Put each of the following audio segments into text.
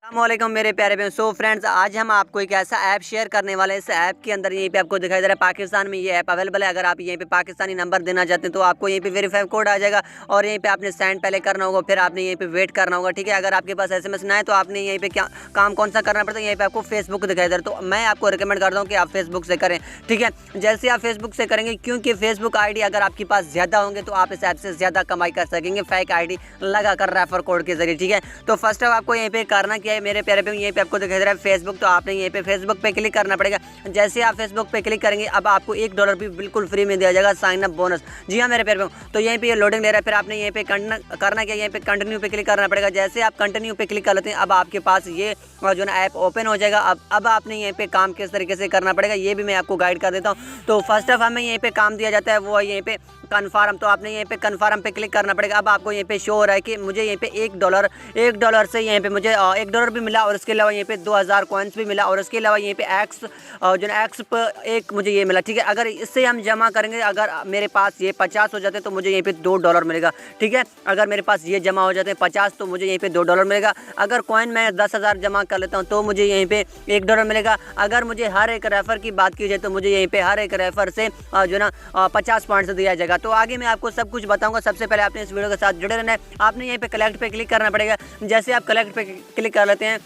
अस्सलामुअलैकुम मेरे प्यारे बहन। सो फ्रेंड्स, आज हम आपको एक ऐसा ऐप शेयर करने वाले हैं। इस ऐप के अंदर यहीं पे आपको दिखाई दे रहा है पाकिस्तान में ये ऐप अवेलेबल है। अगर आप यहीं पे पाकिस्तानी नंबर देना चाहते हैं तो आपको यहीं पे वेरीफाई कोड आ जाएगा और यहीं पे आपने सेंड पहले करना होगा, फिर आपने यहीं पे वेट करना होगा। ठीक है, अगर आपके पास SMS ना है तो आपने यहीं पे क्या काम कौन सा करना पड़ता है, यहीं पे आपको फेसबुक दिखाई दे रहा है। तो मैं आपको रिकमेंड करता हूँ कि आप फेसबुक से करें। ठीक है, जैसे आप फेसबुक से करेंगे, क्योंकि फेसबुक ID अगर आपके पास ज़्यादा होंगे तो आप इस ऐप से ज़्यादा कमाई कर सकेंगे फेक ID लगा कर रेफर कोड के जरिए। ठीक है, तो फर्स्ट ऑफ आपको यहीं पे करना क्या है मेरे प्यारे बहन, यहीं पे आपको दिखाई दे रहा है फेसबुक, तो आपने यहीं पे फेसबुक पे क्लिक करना पड़ेगा। जैसे आप फेसबुक पे क्लिक करेंगे अब आपको $1 भी बिल्कुल फ्री में दिया जाएगा साइन अप बोनस। जी हाँ मेरे प्यारे बहन, तो यहीं पे ये लोडिंग ले रहा है। फिर आपने यहीं पे करना क्या, यहीं पे कंटिन्यू पे क्लिक करना पड़ेगा। जैसे आप कंटिन्यू पे क्लिक कर लेते हैं अब आपके पास ये जो ना ऐप ओपन हो जाएगा। अब आपने यहीं पे काम किस तरीके से करना पड़ेगा ये भी मैं आपको गाइड कर देता हूँ। तो फर्स्ट ऑफ हमें यहीं पे काम दिया जाता है वो है यहीं पे कन्फर्म, तो आपने यहीं पे कन्फर्म पे क्लिक करना पड़ेगा। अब आपको यहीं पे शो हो रहा है कि मुझे यहीं पे $1 से यहीं पे मुझे $1 भी मिला और इसके अलावा यहीं पे 2000 कॉइन्स भी मिला और इसके अलावा यहीं पे एक्स जो ना एक्स पर एक मुझे ये मिला। ठीक है, अगर इससे हम जमा करेंगे, अगर मेरे पास ये 50 हो जाते हैं तो मुझे यहीं पे $2 मिलेगा। ठीक है, अगर मेरे पास ये जमा हो जाते हैं 50 तो मुझे यहीं पे $2 मिलेगा। अगर कॉइन मैं 10,000 जमा कर लेता हूँ तो मुझे यहीं पे $1 मिलेगा। अगर मुझे हर एक रेफर की बात की जाए तो मुझे यहीं पे हर एक रेफर से जो ना 50 पॉइंट्स दिया जाएगा। तो आगे मैं आपको सब कुछ बताऊंगा। सबसे पहले आपने इस वीडियो के साथ जुड़े रहना है। आपने यहीं पे कलेक्ट पे क्लिक करना पड़ेगा। जैसे आप कलेक्ट पे क्लिक कर लेते हैं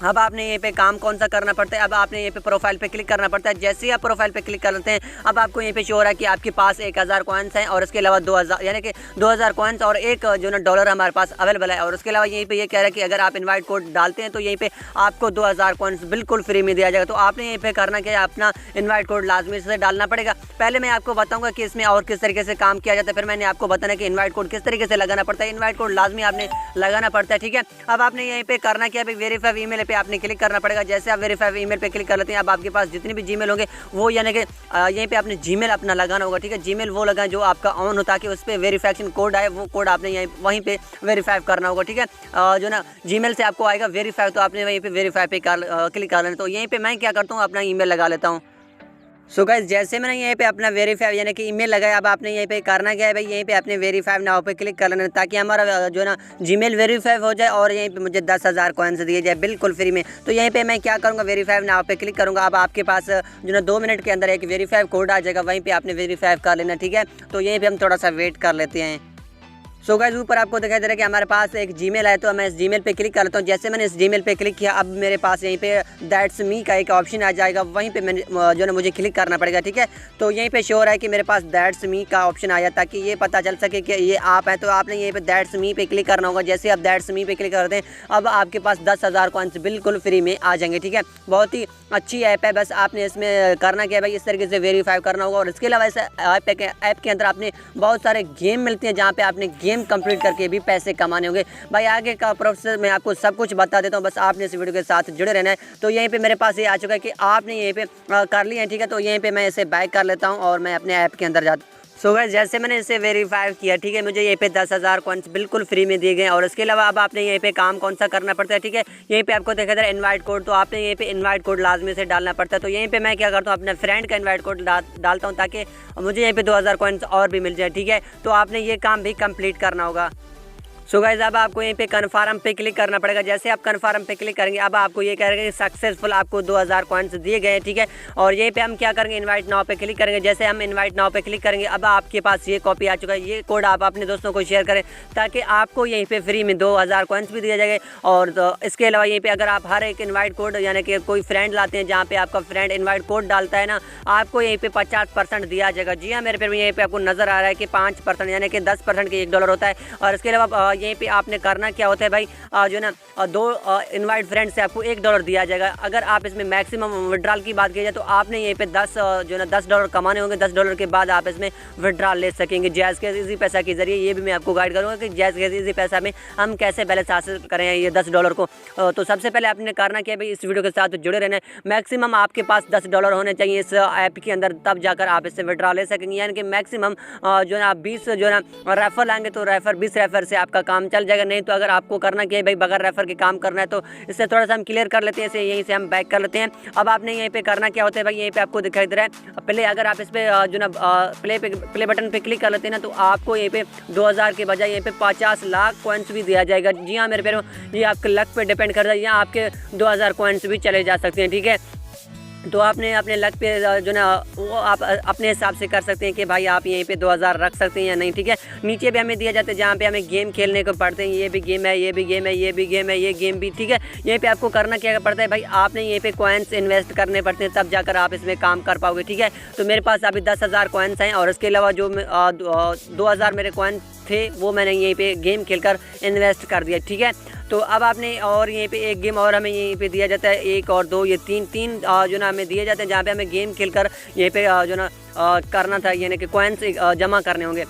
अब आपने यहीं पे काम कौन सा करना पड़ता है, अब आपने यहीं पे प्रोफाइल पे क्लिक करना पड़ता है। जैसे ही आप प्रोफाइल पे क्लिक कर लेते हैं अब आपको यहीं पे शो हो रहा है कि आपके पास 1000 कॉइन्स हैं और इसके अलावा 2000 यानी कि 2000 कॉइन्स और एक जो ना $1 हमारे पास अवेलेबल है। और उसके अलावा यहीं पे ये कह रहा है कि अगर आप इन्वाइट कोड डालते हैं तो यहीं पे आपको 2000 कॉइन्स बिल्कुल फ्री में दिया जाएगा। तो आपने यहीं पे करना क्या है, अपना इन्वाइट कोड लाजमी से डालना पड़ेगा। पहले मैं आपको बताऊँगा कि इसमें और किस तरीके से काम किया जाता है, फिर मैंने आपको बताना कि इन्वाइट कोड किस तरीके से लगाना पड़ता है। इन्वाइट कोड लाजमी आपने लगाना पड़ता है। ठीक है, अब आपने यहीं पे करना क्या है, वेरीफाई ईमेल पे आपने क्लिक करना। जैसे आप वेरीफाई ईमेल पे क्लिक कर लेते हैं अब आपके पास जितने भी जीमेल होंगे वो यानी कि यहीं पे आपने जीमेल अपना लगाना होगा। ठीक है, जीमेल वो लगाएं जो आपका ऑन हो ताकि उस पर वेरीफिकेशन कोड आए, वो कोड आपने यहीं वहीं पे वेरीफाई करना होगा। ठीक है, जो ना जीमेल से आपको आएगा वेरीफाई, तो आपने वहीं पे वेरीफाई पे क्लिक कर लेना। तो यहीं पे मैं क्या करता हूँ, अपना ईमेल लगा लेता हूँ। सो गाइस, जैसे मैंने यहीं पे अपना वेरीफाई यानी कि ईमेल लगाया अब आपने यहीं पे करना क्या है भाई, यहीं पे अपने वेरीफाई नाउ पे क्लिक कर लेना ताकि हमारा जो ना जीमेल वेरीफाई हो जाए और यहीं पे मुझे 10,000 कॉइन्स दिए जाए बिल्कुल फ्री में। तो यहीं पे मैं क्या करूँगा, वेरीफाई नाउ पे क्लिक करूँगा। अब आपके पास जो ना 2 मिनट के अंदर एक वेरीफाई कोड आ जाएगा, वहीं पर आपने वेरीफाई कर लेना। ठीक है, तो यहीं पर हम थोड़ा सा वेट कर लेते हैं। सो गाइस, ऊपर आपको दिखाई दे रहा है कि हमारे पास एक जीमेल है, तो मैं इस जीमेल पे क्लिक कर लेता हूँ। जैसे मैंने इस जीमेल पे क्लिक किया अब मेरे पास यहीं पे दैट्स मी का एक ऑप्शन आ जाएगा, वहीं पे मैंने जो ना मुझे क्लिक करना पड़ेगा। ठीक है, तो यहीं पे शो हो रहा है कि मेरे पास दैट्स मी का ऑप्शन आया ताकि ये पता चल सके कि ये आप है। तो आपने यहीं पे दैट्स मी पे क्लिक करना होगा। जैसे आप दैट्स मी पे क्लिक करते हैं अब आपके पास 10,000 कॉइन्स बिल्कुल फ्री में आ जाएंगे। ठीक है, बहुत ही अच्छी ऐप है, बस आपने इसमें करना क्या है भाई, इस तरीके से वेरीफाई करना होगा। और इसके अलावा इस ऐप के अंदर आपने बहुत सारे गेम मिलते हैं जहाँ पे आपने गेम कंप्लीट करके भी पैसे कमाने होंगे। भाई आगे का प्रोसेस मैं आपको सब कुछ बता देता हूँ, बस आपने इस वीडियो के साथ जुड़े रहना है। तो यहीं पे मेरे पास ये आ चुका है कि आपने यहीं पे कर लिया है। ठीक है, तो यहीं पे मैं इसे बैक कर लेता हूँ और मैं अपने ऐप के अंदर जाता हूँ। सो गाइस, जैसे मैंने इसे वेरीफाई किया, ठीक है, मुझे यहीं पे 10,000 कॉइन्स बिल्कुल फ्री में दिए गए। और इसके अलावा अब आपने यहीं पे काम कौन सा करना पड़ता है। ठीक है, यहीं पे आपको देखा जा रहा है इन्वाइट कोड, तो आपने यहीं पे इन्वाइट कोड लाजमी से डालना पड़ता है। तो यहीं पे मैं क्या करता हूँ, अपने फ्रेंड का इन्वाइट कोड डालता हूँ ताकि मुझे यहीं पे 2000 कॉइन्स और भी मिल जाए। ठीक है, तो आपने ये काम भी कंप्लीट करना होगा। सो गाइस, अब आपको यहीं पे कन्फर्म पे क्लिक करना पड़ेगा। जैसे आप कन्फर्म पे क्लिक करेंगे अब आपको ये कहेगा कि सक्सेसफुल आपको 2000 कॉइन्स दिए गए। ठीक है, और यहीं पे हम क्या करेंगे, इनवाइट नाउ पे क्लिक करेंगे। जैसे हम इनवाइट नाउ पे क्लिक करेंगे अब आपके पास ये कॉपी आ चुका है। ये कोड आप अपने दोस्तों को शेयर करें ताकि आपको यहीं पे फ्री में 2000 कॉइन्स भी दिए जाएंगे। और इसके अलावा यहीं पे अगर आप हर एक इन्वाइट कोड यानी कि कोई फ्रेंड लाते हैं जहाँ पे आपका फ्रेंड इन्वाइट कोड डालता है ना, आपको यहीं पे 50% दिया जाएगा। जी हाँ मेरे पे यहीं पे आपको नज़र आ रहा है कि 5% यानी कि 10% के $1 होता है। और इसके अलावा यहीं पर आपने करना क्या होता है भाई, जो ना 2 इनवाइट फ्रेंड से आपको $1 दिया जाएगा। अगर आप इसमें मैक्सिमम विड्रॉल की बात की जाए तो आपने यहीं पे 10 डॉलर कमाने होंगे। $10 के बाद आप इसमें विड्रॉल ले सकेंगे जैज़ के इजी पैसा के जरिए। ये भी मैं आपको गाइड करूँगा कि जैज़ के इजी पैसा में हम कैसे बैलेंस हासिल करें ये $10 को। तो सबसे पहले आपने करना क्या है भाई, इस वीडियो के साथ जुड़े रहना है। मैक्सिमम आपके पास $10 होने चाहिए इस ऐप के अंदर, तब जाकर आप इससे विड्रॉल ले सकेंगे। यानी कि मैक्सिमम जो ना 20 जो ना रेफर लाएंगे तो 20 रेफर से आपका काम चल जाएगा। नहीं तो अगर आपको करना क्या है भाई, बगैर रेफर के काम करना है तो इससे थोड़ा सा हम क्लियर कर लेते हैं। इसे यहीं से हम बैक कर लेते हैं। अब आपने यहीं पे करना क्या होता है भाई, यहीं पे आपको दिखाई दे रहा है पहले अगर आप इस पर जो ना प्ले बटन पे क्लिक कर लेते हैं ना, तो आपको यहीं पे 2000 के बजाय यहीं पे 50 लाख कॉइन्स भी दिया जाएगा। जी हाँ मेरे प्यारों, ये आपके लक पे डिपेंड करता है। यहाँ आपके 2000 कॉइन्स भी चले जा सकते हैं, ठीक है। तो आपने अपने लक पे जो ना वो आप अपने हिसाब से कर सकते हैं कि भाई आप यहीं पे 2000 रख सकते हैं या नहीं, ठीक है। नीचे भी हमें दिया जाता है जहाँ पे हमें गेम खेलने को पड़ते हैं। ये भी गेम है, ये भी गेम है, ये भी गेम है, ये गेम भी, ठीक है। यहीं पे आपको करना क्या पड़ता है भाई, आपने यहीं पे कॉइन्स इन्वेस्ट करने पड़ते हैं, तब जाकर आप इसमें काम कर पाओगे, ठीक है। तो मेरे पास अभी 10,000 कॉइन्स हैं और इसके अलावा जो 2000 मेरे कॉइन थे वो मैंने यहीं पे गेम खेलकर इन्वेस्ट कर दिया, ठीक है। तो अब आपने और यहीं पे एक गेम और हमें यहीं पे दिया जाता है, 1 और 2 ये तीन जो ना हमें दिए जाते हैं, जहाँ पे हमें गेम खेलकर यहीं पे जो ना करना था, यानी कि कॉइन्स जमा करने होंगे।